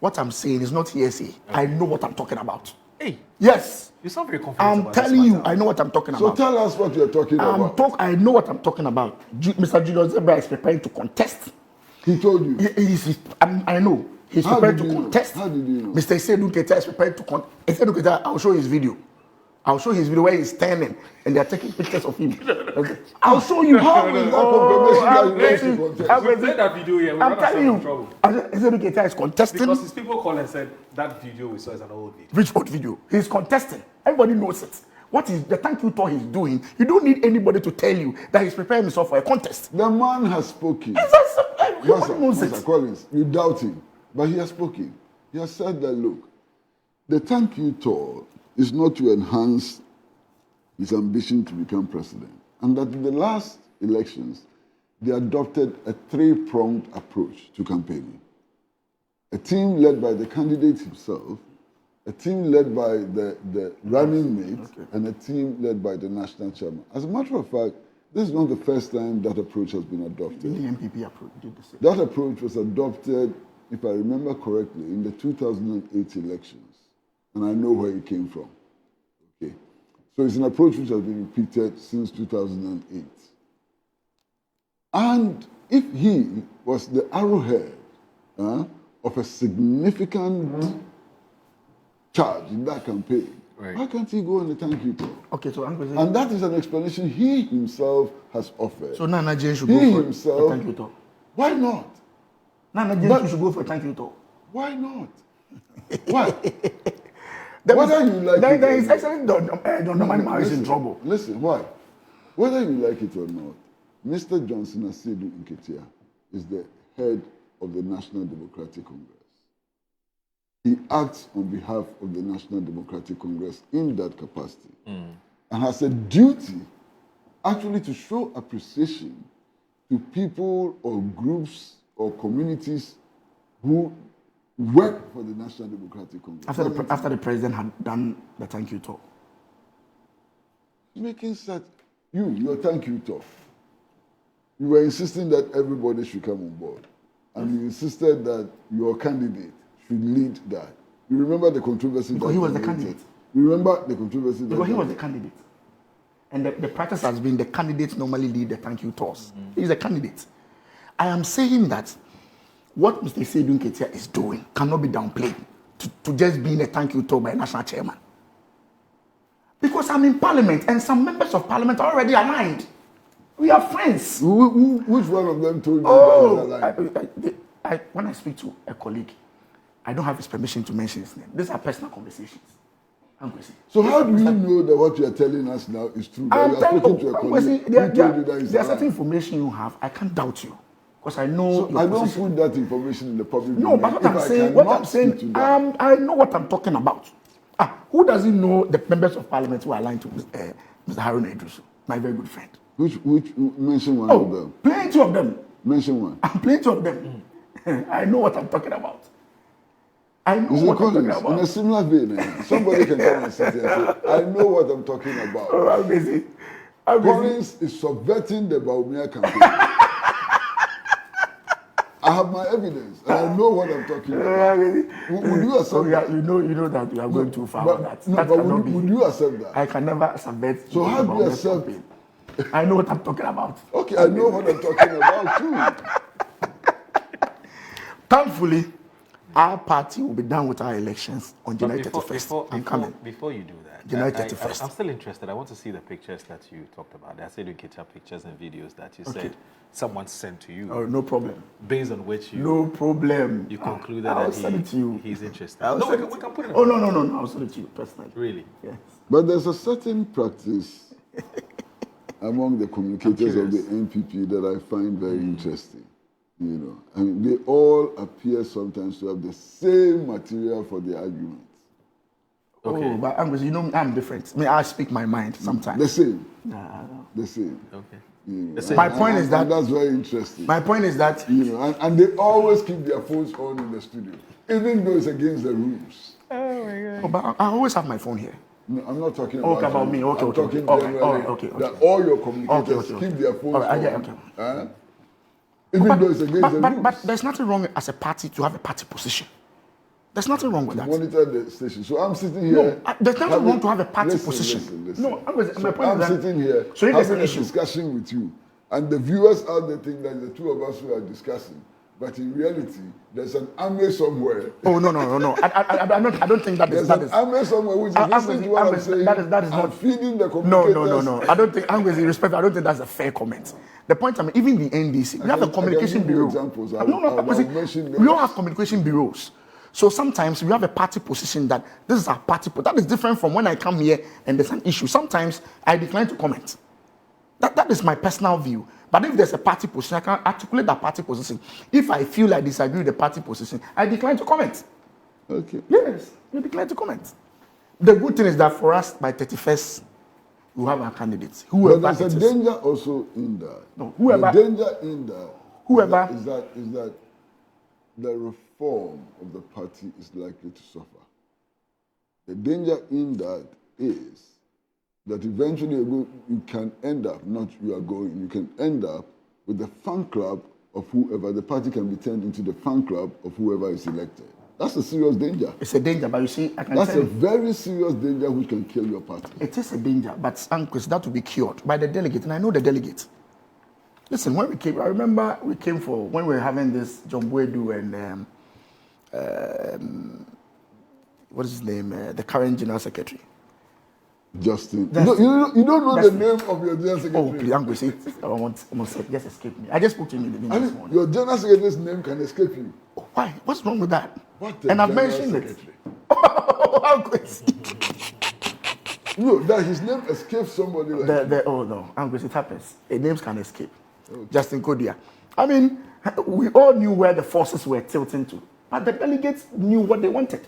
what I'm saying is not hearsay. Okay. I know what I'm talking about. Hey, Yes. you sound very confident I'm about telling this you, matter. I know what I'm talking So about. tell us what you're talking about. I know what I'm talking about. Mr. Julius Debra is preparing to contest. He told you. I know. He's How prepared did to you know? contest. How did you know? Mr. Nketia is prepared to contest. Nketia, I'll show his video. I'll show his video where he's standing and they're taking pictures of him. Okay. I'll show you. How is that confirmation that he wants to contest? We played that video here. I'm telling you. Nketia is contesting. Because his people called and said that video we saw is an old video. Which old video? He's contesting. Everybody knows it. What is the thank you tour he's doing? You don't need anybody to tell you that he's preparing himself for a contest. The man has spoken. Everybody knows it. Master Collins, you doubt him, but he has spoken. He has said that, look, the thank you tour is not to enhance his ambition to become president. And that in the last elections, they adopted a three-pronged approach to campaigning. A team led by the candidate himself, a team led by the running mate, and a team led by the national chairman. As a matter of fact, this is not the first time that approach has been adopted. The MPP approach did the same. That approach was adopted, if I remember correctly, in the 2008 elections. And I know where it came from. Okay. So it's an approach which has been repeated since 2008. And if he was the arrowhead of a significant charge in that campaign, why can't he go on the thank you talk? Okay, so and that is an explanation he himself has offered. So Nana Jane should go for a thank you talk. Why not? Nana Jane should go for a thank you talk. Why not? Why? Whether you like it, there is actually John Dramani is in trouble. Listen, why? Whether you like it or not, Mr. Johnson Asiedu Nketia is the head of the National Democratic Congress. He acts on behalf of the National Democratic Congress in that capacity and has a duty actually to show appreciation to people or groups or communities who work for the National Democratic Congress. After the president had done the thank you talk. Making such, your thank you talk. You were insisting that everybody should come on board. And you insisted that your candidate should lead that. You remember the controversy because he was the candidate. You remember the controversy because he was the candidate. And the practice has been the candidates normally lead the thank you tours. He's a candidate. I am saying that what Mr. Asiedu Nketia is doing cannot be downplayed to just being a thank you tour by a national chairman. Because I'm in parliament and some members of parliament are already aligned. We are friends. Which one of them told you that was aligned? When I speak to a colleague, I don't have his permission to mention his name. These are personal conversations. So how do you know that what you are telling us now is true? That you are speaking to a colleague there's certain information you have. I can't doubt you. Because I know so I don't put that information in the public domain. No, but what I'm saying, I know what I'm talking about. Who doesn't know the members of parliament who are aligned to Mr. Haruna Idrisu, my very good friend? Which mention one of them? Plenty of them. Mention one. Plenty of them. I know what I'm talking about. I know what I'm talking about. In a similar vein, somebody can come and sit here and say, I know what I'm talking about. Oh, I'm busy. Conlins is subverting the Bawumia campaign. I have my evidence, and I know what I'm talking about. Would you accept that? You know that you are going too far on that. Would you accept that? I can never subvert. So how do you accept it? I know what I'm talking about. Okay, I know what I'm talking about too. Thankfully, our party will be done with our elections on July 31st. I'm coming. Before you do that, July 31st. I'm still interested. I want to see the pictures that you talked about. The Asiedu Nketia pictures and videos that you said someone sent to you. Oh, no problem. Based on which you... No problem. You concluded I'll send it to you. He's interested. We can put it in. Oh, no. I'll send it to you personally. Really? Yes. But there's a certain practice among the communicators of the NPP that I find very interesting. You know, I mean, they all appear sometimes to have the same material for the arguments. Okay. Oh, but I'm different. I mean, I speak my mind sometimes. The same. No. The same. Okay. You know, My point is that that's very interesting. My point is that you know, and they always keep their phones on in the studio, even though it's against the rules. Oh my God! Oh, but I always have my phone here. No, I'm not talking about me. Okay, I'm talking generally. Okay. That all your communicators keep their phones on. Even though it's against the rules. But there's nothing wrong as a party to have a party position. There's nothing wrong with that. Monitor the station. So I'm sitting here. No, there's nothing wrong to have a party position. Listen. No, my point I'm is that sitting here so having a discussion with you, and the viewers out there think that the two of us who are discussing, but in reality, there's an army somewhere. Oh no! I don't think that is. There's an army somewhere which is listening to what I'm saying. That is not feeding the communicators. No. I don't think. I'm with respect. I don't think that's a fair comment. The point I mean, even the NDC, we have a communication bureau. Examples. We all have communication bureaus. So sometimes we have a party position that this is our party. That is different from when I come here and there's an issue. Sometimes I decline to comment. That is my personal view. But if there's a party position, I can articulate that party position. If I feel I disagree with the party position, I decline to comment. Okay. Yes, you decline to comment. The good thing is that for us, by 31st, we have our candidates. But Whoever there's a it is. danger also in that. No, whoever- The danger in that Whoever- is that the reform of the party is likely to suffer. The danger in that is that eventually you can end up, not you are going, you can end up with the fan club of whoever. The party can be turned into the fan club of whoever is elected. That's a serious danger. It's a danger, but you see, I can That's tell a you, very serious danger which can kill your party. it is a danger, but Anquis, that will be cured by the delegate, and I know the delegate. Listen, when we came, I remember we came for, when we were having this John Boedu and, what is his name, the current General Secretary. Justin. Justin. You don't know Justin. the name of your general Oh, secretary. please, Anquis, I almost said, just escape me. I just spoke to him in the I meeting this mean, morning. your general secretary's name can escape you. Oh, why? What's wrong with that? What the And I've general mentioned secretary? it. Oh, Anquis. No, that his name escapes somebody like you. Oh no, Angus, it happens. Names can escape. Justin Nketia. I mean, we all knew where the forces were tilting to, but the delegates knew what they wanted.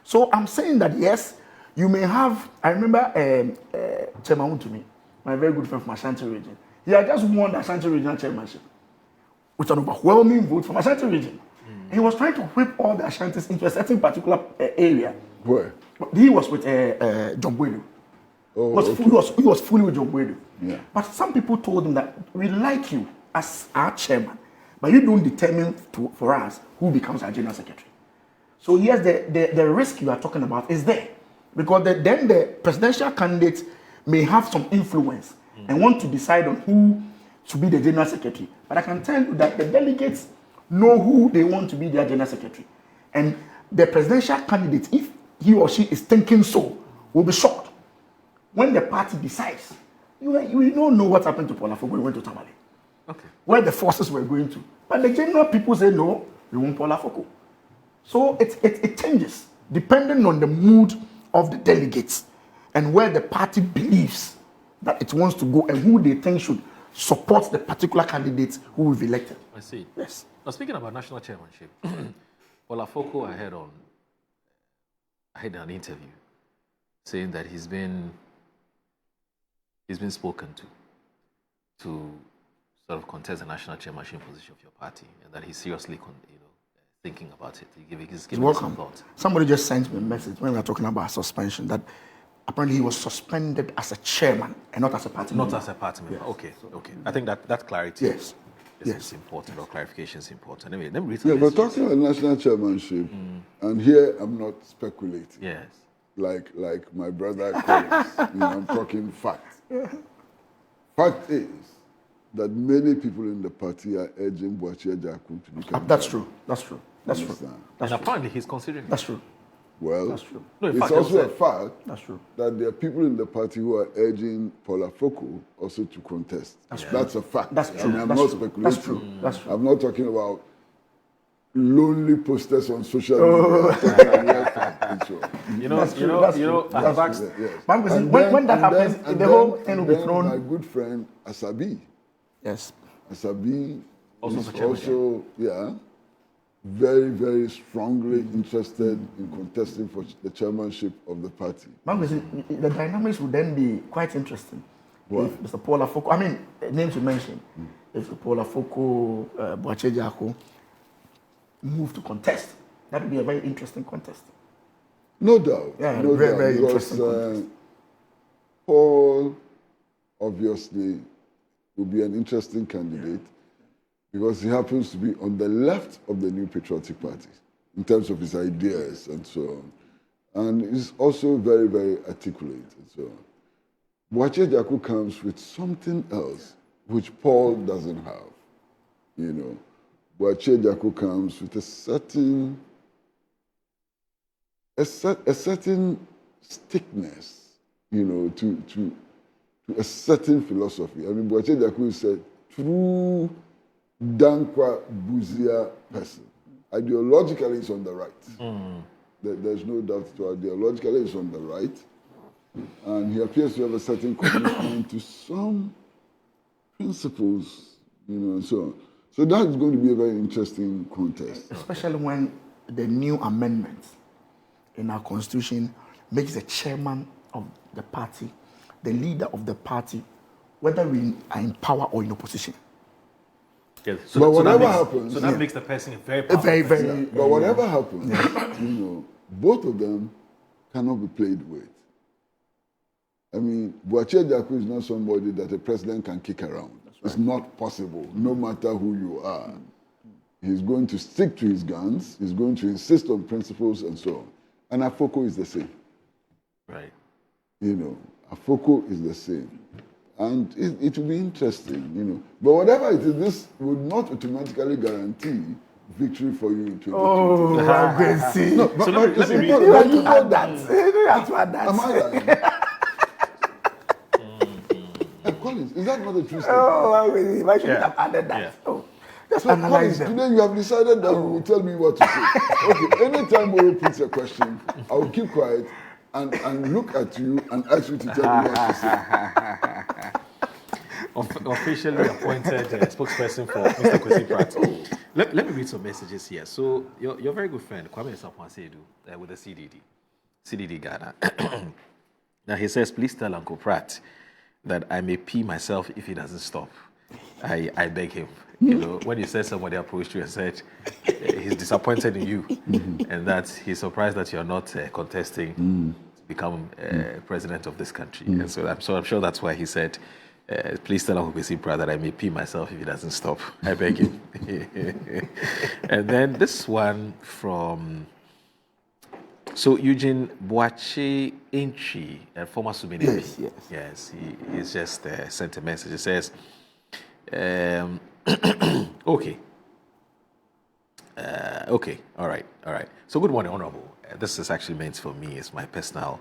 So I'm saying that yes, you may have. I remember Chairman Untumi, my very good friend from Ashanti region. He had just won the Ashanti regional chairmanship with an overwhelming vote from Ashanti region. He was trying to whip all the Ashantis into a certain particular area. Where? He was with John Boedu. Oh, He was fully with John Boedu. Yeah. But some people told him that we like you as our chairman, but you don't determine for us who becomes our general secretary. So yes, the risk you are talking about is there. Because then the presidential candidate may have some influence and want to decide on who to be the general secretary. But I can tell you that the delegates know who they want to be their general secretary. And the presidential candidate, if he or she is thinking so, will be shocked. When the party decides, you don't know what happened to Paul Afoko when he went to Tamale. Okay. Where the forces were going to. But the general people say, no, we want Paul Afoko. So it changes depending on the mood of the delegates and where the party believes that it wants to go and who they think should support the particular candidates who we've elected. I see. Yes. Now, speaking about national chairmanship, Paul Afoko, I heard an interview saying that he's been spoken to sort of contest the national chairmanship position of your party, and that he's seriously thinking about it. He's giving it some thought. Somebody just sent me a message when we were talking about suspension that apparently he was suspended as a chairman and not as a party member. Not as a party member. Yes. Okay. Okay. I think that clarity Yes. is important, or clarification is important. Anyway, let me read Yeah, some we're messages. talking about national chairmanship, and here I'm not speculating. Yes. Like my brother Conlins. I'm talking facts. Fact is that many people in the party are urging Boakye Agyarko to become That's chairman. true. That's true. That's true. Understand? And apparently he's considering it. That's true. Well, That's true. No, in it's fact, also a also- fact That's true. that there are people in the party who are urging Paul Afoko also to contest. That's a fact. That's true. And I'm That's not true. speculating. That's true. That's true. I'm not talking about lonely posters on social media. I'm talking about real fact and so on. That's true. That's true. I've That's asked- Yes. Man, when And that then- happens, and the then- whole thing and will be then thrown. My good friend Asabi. Yes. Asabi Also is for chairman, also, very, very strongly interested in contesting for the chairmanship of the party. Man, the dynamics would then be quite interesting. What? If Mr. Paul Afoko, I mean, names you mentioned, if Paul Afoko, Boakye Agyarko move to contest, that would be a very interesting contest. No doubt. Yeah, no very, doubt. very Because, interesting contest. Paul, obviously, will be an interesting candidate because he happens to be on the left of the New Patriotic Party in terms of his ideas and so on. And he's also very, very articulate and so on. Boakye Agyarko comes with something else which Paul doesn't have. Boakye Agyarko comes with a certain stickness, to a certain philosophy. I mean, Boakye Agyarko is a true Dankwa Buzia person. Ideologically, he's on the right. There's no doubt to ideologically, he's on the right. And he appears to have a certain commitment to some principles, and so on. So that's going to be a very interesting contest. Especially when the new amendment in our constitution makes the chairman of the party the leader of the party, whether we are in power or in opposition. Yes. But whatever happens, so that makes the person very powerful. Very, very. but whatever happens, both of them cannot be played with. I mean, Boakye Jaku is not somebody that a president can kick around. Right. It's not possible, no matter who you are. He's going to stick to his guns. He's going to insist on principles and so on. And Afoko is the same. Right. Afoko is the same. And it will be interesting, But whatever it is, this would not automatically guarantee victory for you in 2020. Oh, I'm going to see. No, but So let me read. you know that. That's what that's. Am I right? Collins, is that not a true statement? Oh, I'm going to see. I should have added that. Yeah. Oh, just So, analyze Collins, them. today you have decided that you will tell me what to say. Okay, anytime Moro puts a question, I will keep quiet and look at you and ask you to tell me what to say. Officially appointed spokesperson for Mr. Kwesi Pratt. Let me read some messages here. So, your very good friend, Kwame Sapwansedu, with the CDD Ghana. Now, he says, please tell Uncle Pratt that I may pee myself if he doesn't stop. I beg him. When you said somebody approached you and said he's disappointed in you and that he's surprised that you're not contesting to become president of this country. And so I'm sure that's why he said, please tell Uncle Kwesi Pratt that I may pee myself if he doesn't stop. I beg him. And then this one from... So Eugene Boakye Entry, a former Suminemi. Yes, he's just sent a message. It says, okay, all right. So good morning, Honorable. This is actually meant for me. It's my personal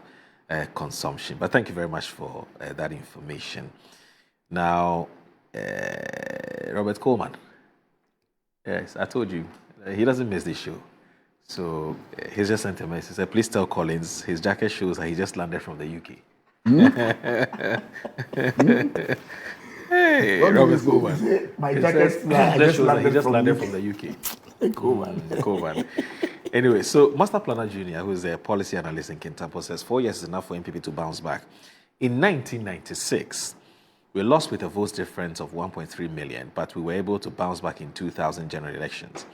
consumption. But thank you very much for that information. Now, Robert Coleman. Yes, I told you, he doesn't miss this show. So he's just sent a message. He said, please tell Conlins his jacket shows that he just landed from the UK. Hey, Robert Coleman. My jacket he just landed from the UK. Coleman. Anyway, so Master Planner Jr., who is a policy analyst in Kintampo, says 4 years is enough for MPP to bounce back. In 1996, we lost with a votes difference of 1.3 million, but we were able to bounce back in 2000 general elections.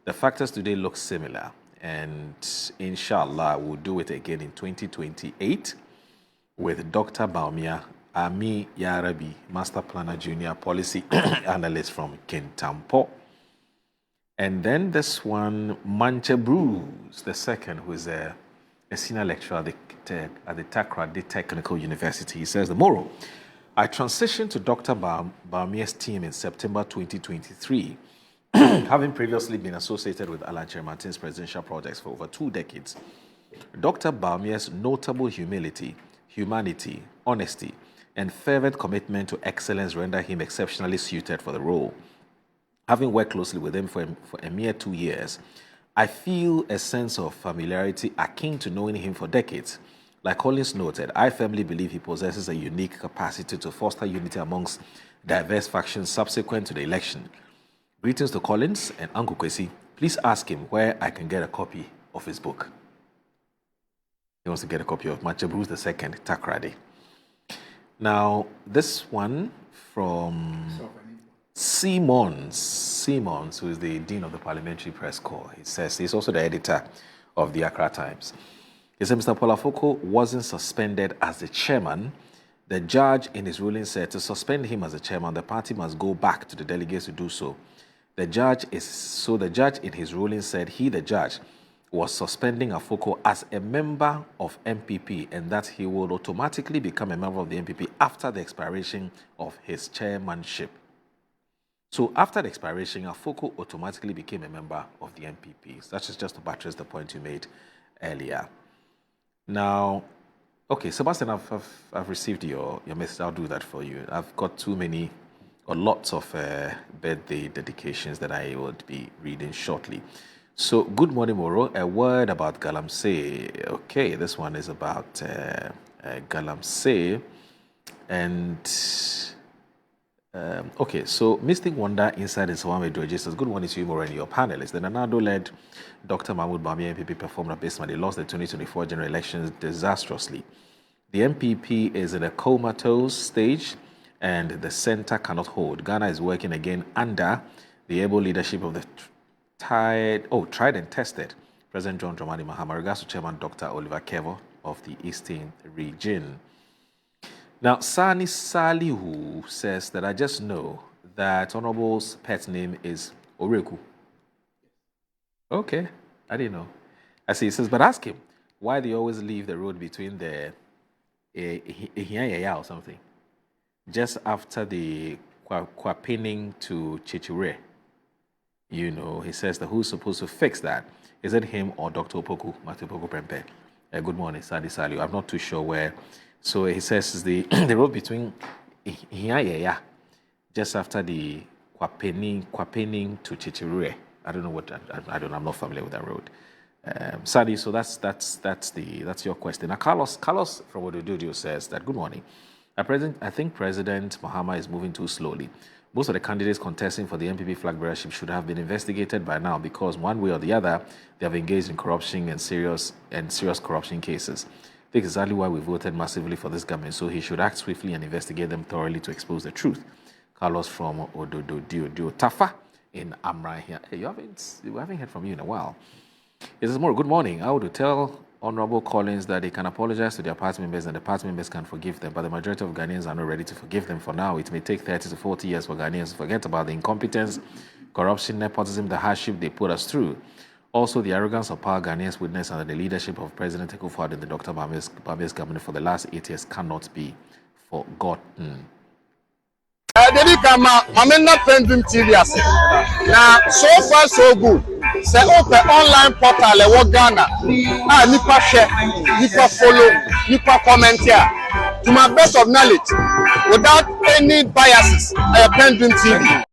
The factors today look similar, and inshallah, we'll do it again in 2028 with Dr. Baumia Ami Yarabi, Master Planner Junior Policy Analyst from Kintampo. And then this one, Manche Bruce, the second, who is a senior lecturer at the Takrady Technical University. He says, tomorrow, I transitioned to Dr. Baumia's team in September 2023, having previously been associated with Alan Chermartin's presidential projects for over 2 decades. Dr. Baumia's notable humility, humanity, honesty, and fervent commitment to excellence render him exceptionally suited for the role. Having worked closely with him for a mere 2 years, I feel a sense of familiarity akin to knowing him for decades. Like Conlins noted, I firmly believe he possesses a unique capacity to foster unity amongst diverse factions subsequent to the election. Greetings to Conlins and Uncle Kwesi. Please ask him where I can get a copy of his book. He wants to get a copy of Manche Bruce II, Takrady. Now, this one from Simons, who is the Dean of the Parliamentary Press Corps. He says he's also the editor of the Accra Times. He said Mr. Polafoko wasn't suspended as the chairman. The judge in his ruling said to suspend him as the chairman, the party must go back to the delegates to do so. The judge in his ruling said the judge, was suspending Afoko as a member of MPP and that he would automatically become a member of the MPP after the expiration of his chairmanship. So after the expiration, Afoko automatically became a member of the MPP. That is just to buttress the point you made earlier. Now, okay, Sebastian, I've received your message. I'll do that for you. I've got lots of birthday dedications that I would be reading shortly. So, good morning, Moro. A word about Galamsey. Okay, this one is about Galamsey. And, okay, so Mystic Wonder Inside in Sawame Doji says, good morning to you, Moro, and your panelists. The Nanado-led Dr. Mahmoud Bawumia MPP performed abysmally. They lost the 2024 general elections disastrously. The MPP is in a comatose stage and the center cannot hold. Ghana is working again under the able leadership of the tried and tested President John Dramani Mahama. Regards to Chairman Dr. Oliver Kevo of the Eastern Region. Now, Sani Salihu says that I just know that Honorable's pet name is Oreku. Okay, I didn't know. I see. He says, but ask him why they always leave the road between the or something just after the Kwapening to Chichire. You know, he says that who's supposed to fix that? Is it him or Dr. Opoku, Matthew Opoku Prempe? Good morning, Sadi Saliu. I'm not too sure where. So he says the the road between just after the Kwapening to Chichire. I don't know what I'm not familiar with that road. Sadi, so that's your question. Now Carlos from Odododio says that good morning. I think President Mahama is moving too slowly. Most of the candidates contesting for the MPP flag bearership should have been investigated by now because one way or the other they have engaged in corruption and serious corruption cases. I think exactly why we voted massively for this government, so he should act swiftly and investigate them thoroughly to expose the truth. Carlos from Odododio Tafa in Amra here. Hey, we haven't heard from you in a while. It says more, good morning. I would tell Honorable Conlins that they can apologize to their party members and the party members can forgive them, but the majority of Ghanaians are not ready to forgive them for now. It may take 30 to 40 years for Ghanaians to forget about the incompetence, corruption, nepotism, the hardship they put us through. Also, the arrogance of power Ghanaians witnessed under the leadership of President Akufo-Addo and the Dr. Babe's government for the last 8 years cannot be forgotten. PENDREAM TV now, so far so good. Say open online portal e Ghana. Nipa share, nipa follow, nipa comment here. To my best of knowledge, without any biases, PENDREAM TV.